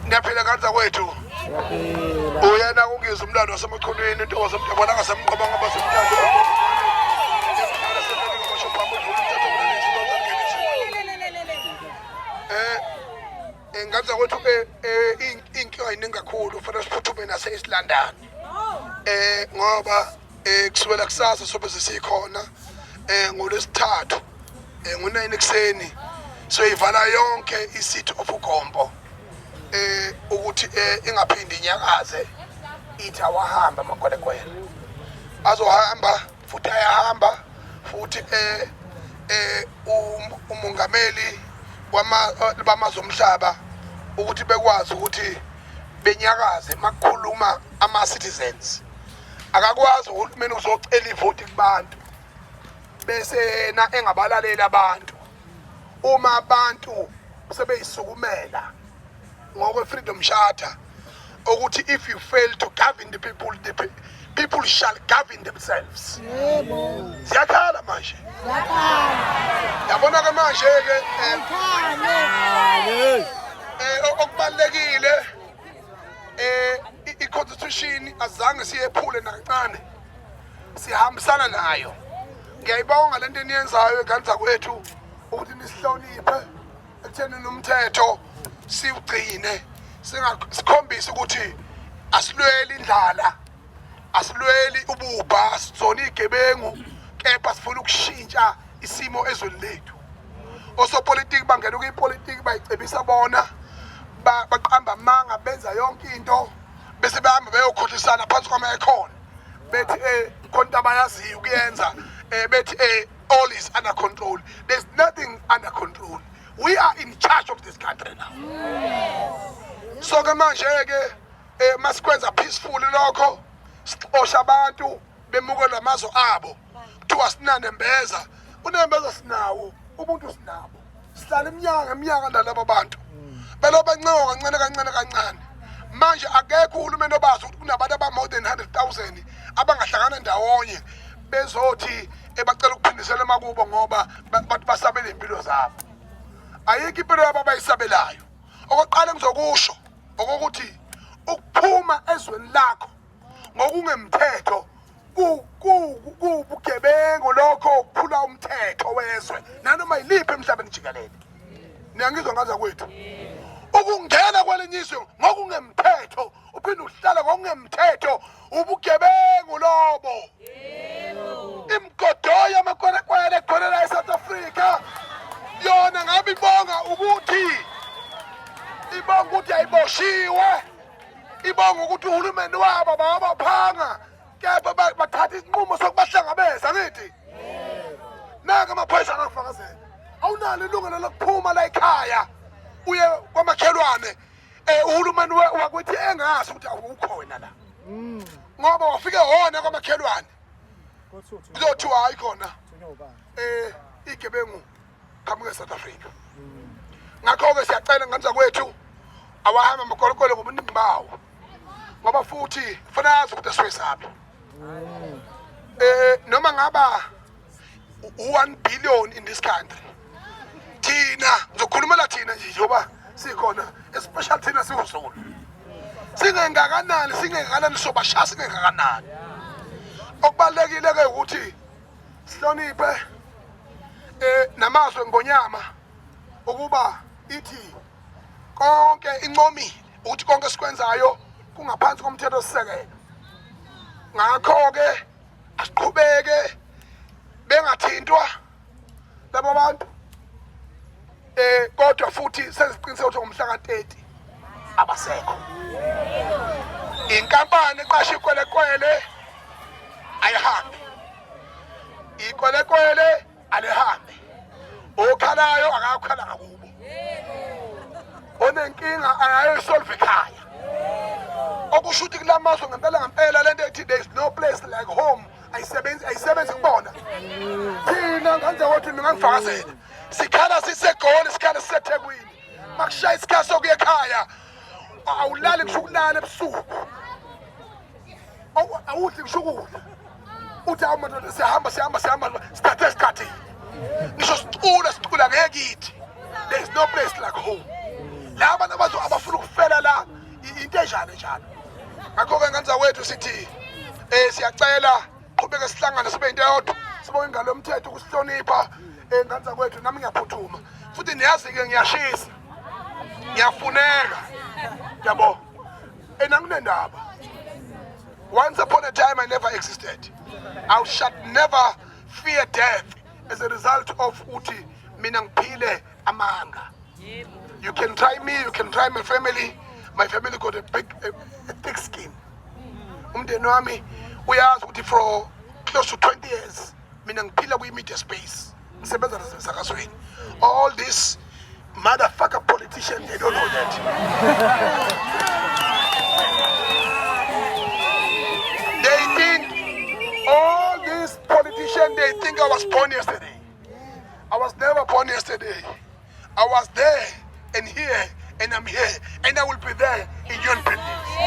Ngiyaphila kanza kwethu. Uyena ungizwe umlando wasemaqhulwini into wasemdabona ngasemqoba ngabasemthathu. Nganza kwethu inkinga iningi kakhulu fanele siphuthume nase London. Ngoba kusukela kusasa sobe sesikhona ngolesithathu ngo9 ekseni soyivala yonke iCity of uGombo ukuthi ingaphindi inyakaze ithi awahamba amakwelekwele azohamba futhi ayahamba futhi umongameli bamazwe omhlaba ukuthi bekwazi ukuthi benyakaze makukhuluma ama citizens akakwazi uhulumeni uzocela ivoti kubantu bese na engabalaleli abantu uma abantu sebeyisukumela ngokwe freedom charter ukuthi if you fail to govern the people shall govern themselves. Yebo. Siyakhala manje. Yabona ke manje ke okubalekile i-constitution azange siyephule nakancane sihambisana nayo. Ngiyayibonga lento eniyenzayo eganza kwethu ukuthi nisihloniphe ekutheni nomthetho siwugcine sikhombisa ukuthi asilweli indlala asilweli ububha asizona igebengu kepha sifuna ukushintsha isimo ezweni lethu. Osopolitiki bangena kuyipolitiki bayicebisa bona baqamba amanga benza yonke into bese bahamba beyokhohlisana phansi kwama-icon bethi khona abayaziyo ukuyenza bethi all is under control. There's nothing under control. We are in charge of this country now. So ke manje ke masikwenza peaceful lokho sixosha abantu bemukela amazwe abo kuthiwa sinanembeza unembeza sinawo ubuntu sinabo sihlala iminyaka nalabo bantu belo bancewa kancane manje akekho uhulumeni obazi ukuthi kunabantu aba more than 100,000 abangahlangana ndawonye bezothi bacela ukuphindisela emakubo ngoba bathi basabele impilo zabo. Ayikho impilo yabo abayisabelayo. Okokuqala ngizokusho ukuthi ukuphuma ezweni lakho ngokungemthetho kubugebengu lokho ukuphula umthetho wezwe nanoma yiliphi emhlabeni jikelele. Niyangizwa ngaza kwethu. Ukungena kwelenyizwe ngokungemthetho uphinde uhlala ngokungemthetho ubugebengu lobo. Imgodoya amakwelekwele ekhona la eSouth Africa yona ngabe ibonga ukuthi ayiboshiwe ibonga ukuthi uhulumeni wabo babaphanga kepha bathatha isinqumo sokubahlangabeza ngithi naka amaphoyisa akufakazela awunalo ilungelo lokuphuma la ekhaya uye kwamakhelwane uhulumeni wakwethi engazi ukuthi awukho wena la ngoba wafike wona kwamakhelwane kuzothiwa hayi khona igebengu qamuke eSouth Africa. Ngakho-ke siyacela nganza kwethu awahamba amakolokolo ngobuningi bawo ngoba futhi kufanele azi ukuthi esiwesaphi noma ngaba 1 billion in this country thina ngizokhulumela thina nje njengoba sikhona especially thina siwuZulu singengakanani sobashaya singengakanani. Okubalekile ke ukuthi sihloniphe namazwe ngonyama ukuba ithi konke incomile ukuthi konke sikwenzayo kungaphansi komthetho sisekelo. Ngakho ke asiqhubeke bengathintwa labo bantu kodwa futhi sesiqiniseka ukuthi ngomhla ka30 abasekho. Inkampani eqasha ikwelekwele ayihambi. Ikwelekwele alihambe. Okhalayo akakhala ngakubo. Onenkinga ayayisolve ekhaya. Okusho ukuthi kulamazwe ngempela lento ethi there is no place like home ayisebenzi kubona. Thina nganze wathi ngangifakazela. Sikhala siseGoli sikhala siseThekwini. Makushaya isikhathi sokuya ekhaya awulali kushukulala ebusuku. Awudli kushukula. Uthi awumadoda sihamba sithathe isikhathi. Ngisho sicula ngekithi. There is no place like home. Laba nabazo abafuna ukufela la kanjani njalo. Ngakho-ke nganzakwethu sithi siyacela qhubeke sihlangane sibe into eyodwa sibe ingalo yomthetho ukusihlonipha nganzakwethu nami ngiyaphuthuma futhi niyazi-ke ngiyashisa ngiyafuneka yabo anginendaba. Once upon a time I never existed. I shall never fear death as a result of uthi mina ngiphile amanga. You can try me, you can try my family. My family got a thick skin. Umndeni wami uyazi ukuthi for close to 20 years mina ngiphila kwi-media space. Ngisebenza nasemsakazweni. All these motherfucker politicians, they don't know that. They think, all these politicians, they think I was born yesterday. I was never born yesterday. I was there and here and I'm here and I will be there in your buildings.